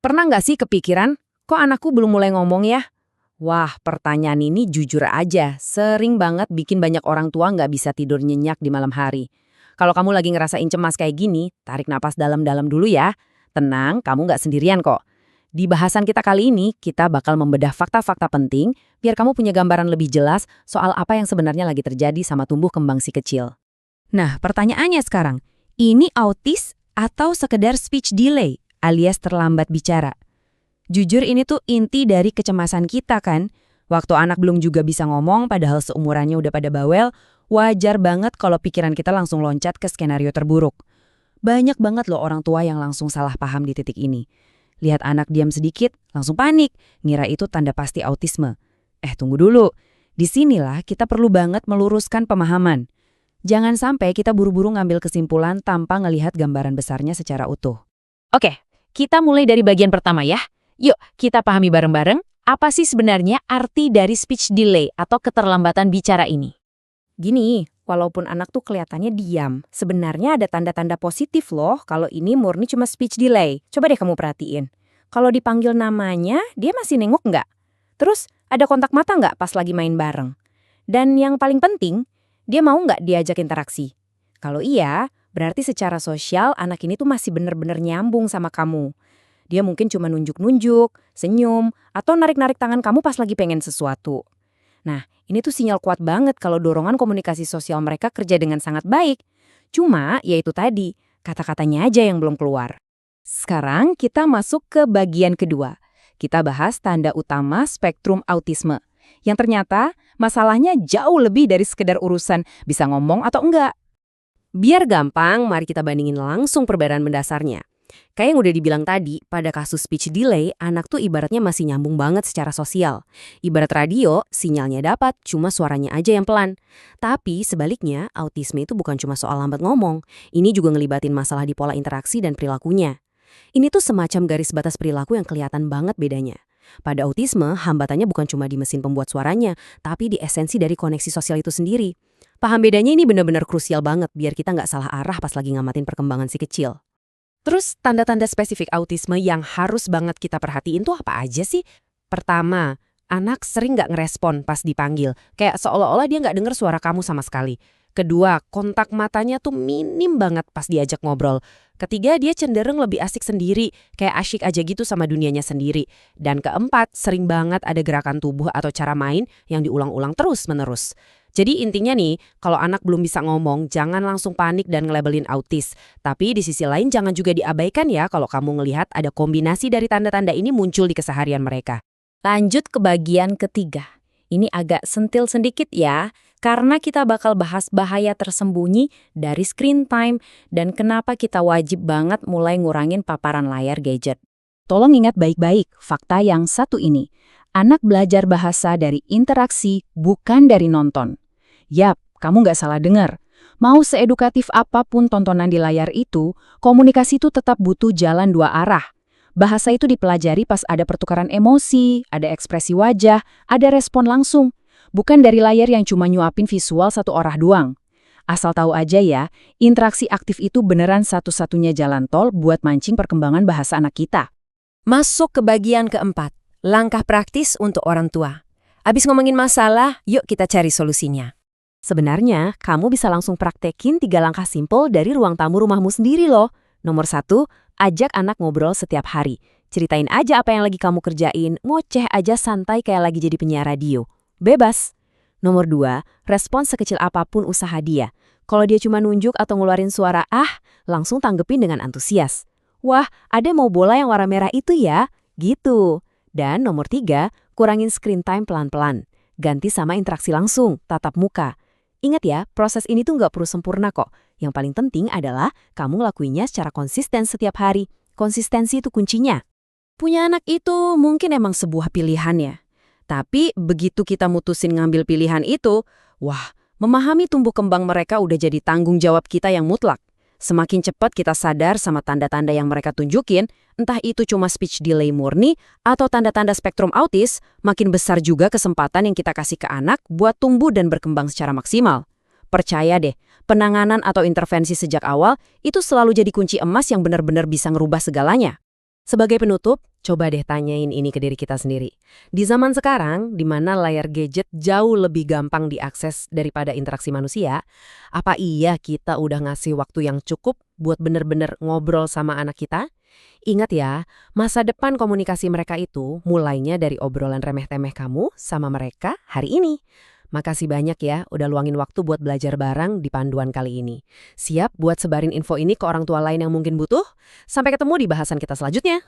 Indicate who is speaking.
Speaker 1: Pernah nggak sih kepikiran, kok anakku belum mulai ngomong ya? Wah, pertanyaan ini jujur aja, sering banget bikin banyak orang tua nggak bisa tidur nyenyak di malam hari. Kalau kamu lagi ngerasain cemas kayak gini, tarik napas dalam-dalam dulu ya. Tenang, kamu nggak sendirian kok. Di bahasan kita kali ini, kita bakal membedah fakta-fakta penting, biar kamu punya gambaran lebih jelas soal apa yang sebenarnya lagi terjadi sama tumbuh kembang si kecil. Nah, pertanyaannya sekarang, ini autis atau sekedar speech delay alias terlambat bicara? Jujur ini tuh inti dari kecemasan kita kan? Waktu anak belum juga bisa ngomong padahal seumurannya udah pada bawel, wajar banget kalau pikiran kita langsung loncat ke skenario terburuk. Banyak banget loh orang tua yang langsung salah paham di titik ini. Lihat anak diam sedikit, langsung panik, ngira itu tanda pasti autisme. Tunggu dulu. Disinilah kita perlu banget meluruskan pemahaman. Jangan sampai kita buru-buru ngambil kesimpulan tanpa ngelihat gambaran besarnya secara utuh. Oke, kita mulai dari bagian pertama ya. Yuk, kita pahami bareng-bareng apa sih sebenarnya arti dari speech delay atau keterlambatan bicara ini. Gini, walaupun anak tuh kelihatannya diam, sebenarnya ada tanda-tanda positif loh kalau ini murni cuma speech delay. Coba deh kamu perhatiin. Kalau dipanggil namanya, dia masih nengok nggak? Terus, ada kontak mata nggak pas lagi main bareng? Dan yang paling penting, dia mau nggak diajak interaksi? Kalau iya, berarti secara sosial anak ini tuh masih bener-bener nyambung sama kamu. Dia mungkin cuma nunjuk-nunjuk, senyum, atau narik-narik tangan kamu pas lagi pengen sesuatu. Nah, ini tuh sinyal kuat banget kalau dorongan komunikasi sosial mereka kerja dengan sangat baik. Cuma, ya itu tadi, kata-katanya aja yang belum keluar. Sekarang kita masuk ke bagian kedua. Kita bahas tanda utama spektrum autisme. Yang ternyata masalahnya jauh lebih dari sekedar urusan bisa ngomong atau enggak. Biar gampang, mari kita bandingin langsung perbedaan mendasarnya. Kayak yang udah dibilang tadi, pada kasus speech delay, anak tuh ibaratnya masih nyambung banget secara sosial. Ibarat radio, sinyalnya dapat, cuma suaranya aja yang pelan. Tapi sebaliknya, autisme itu bukan cuma soal lambat ngomong. Ini juga ngelibatin masalah di pola interaksi dan perilakunya. Ini tuh semacam garis batas perilaku yang kelihatan banget bedanya. Pada autisme, hambatannya bukan cuma di mesin pembuat suaranya, tapi di esensi dari koneksi sosial itu sendiri. Paham bedanya ini benar-benar krusial banget biar kita nggak salah arah pas lagi ngamatin perkembangan si kecil. Terus tanda-tanda spesifik autisme yang harus banget kita perhatiin tuh apa aja sih? Pertama, anak sering nggak ngerespon pas dipanggil, kayak seolah-olah dia nggak dengar suara kamu sama sekali. Kedua, kontak matanya tuh minim banget pas diajak ngobrol. Ketiga, dia cenderung lebih asik sendiri, kayak asyik aja gitu sama dunianya sendiri. Dan keempat, sering banget ada gerakan tubuh atau cara main yang diulang-ulang terus-menerus. Jadi intinya nih, kalau anak belum bisa ngomong, jangan langsung panik dan ngelabelin autis. Tapi di sisi lain jangan juga diabaikan ya kalau kamu ngelihat ada kombinasi dari tanda-tanda ini muncul di keseharian mereka. Lanjut ke bagian ketiga. Ini agak sentil sedikit ya, karena kita bakal bahas bahaya tersembunyi dari screen time dan kenapa kita wajib banget mulai ngurangin paparan layar gadget. Tolong ingat baik-baik fakta yang satu ini. Anak belajar bahasa dari interaksi, bukan dari nonton. Yap, kamu nggak salah dengar. Mau seedukatif apapun tontonan di layar itu, komunikasi itu tetap butuh jalan dua arah. Bahasa itu dipelajari pas ada pertukaran emosi, ada ekspresi wajah, ada respon langsung. Bukan dari layar yang cuma nyuapin visual satu arah doang. Asal tahu aja ya, interaksi aktif itu beneran satu-satunya jalan tol buat mancing perkembangan bahasa anak kita. Masuk ke bagian keempat, langkah praktis untuk orang tua. Abis ngomongin masalah, yuk kita cari solusinya. Sebenarnya, kamu bisa langsung praktekin 3 langkah simpel dari ruang tamu rumahmu sendiri loh. Nomor 1, ajak anak ngobrol setiap hari. Ceritain aja apa yang lagi kamu kerjain, ngoceh aja santai kayak lagi jadi penyiar radio. Bebas. Nomor 2, respon sekecil apapun usaha dia. Kalau dia cuma nunjuk atau ngeluarin suara langsung tanggepin dengan antusias. Wah, ada mau bola yang warna merah itu ya? Gitu. Dan nomor 3, kurangin screen time pelan-pelan. Ganti sama interaksi langsung, tatap muka. Ingat ya, proses ini tuh nggak perlu sempurna kok. Yang paling penting adalah kamu ngelakuinnya secara konsisten setiap hari. Konsistensi itu kuncinya. Punya anak itu mungkin emang sebuah pilihan ya. Tapi begitu kita mutusin ngambil pilihan itu, memahami tumbuh kembang mereka udah jadi tanggung jawab kita yang mutlak. Semakin cepat kita sadar sama tanda-tanda yang mereka tunjukin, entah itu cuma speech delay murni atau tanda-tanda spektrum autis, makin besar juga kesempatan yang kita kasih ke anak buat tumbuh dan berkembang secara maksimal. Percaya deh, penanganan atau intervensi sejak awal itu selalu jadi kunci emas yang benar-benar bisa ngerubah segalanya. Sebagai penutup,
Speaker 2: Coba deh tanyain ini ke diri kita sendiri. Di zaman sekarang, di mana layar gadget jauh lebih gampang diakses daripada interaksi manusia, apa iya kita udah ngasih waktu yang cukup buat bener-bener ngobrol sama anak kita? Ingat ya, masa depan komunikasi mereka itu mulainya dari obrolan remeh-temeh kamu sama mereka hari ini. Makasih banyak ya udah luangin waktu buat belajar bareng di panduan kali ini. Siap buat sebarin info ini ke orang tua lain yang mungkin butuh? Sampai ketemu di bahasan kita selanjutnya.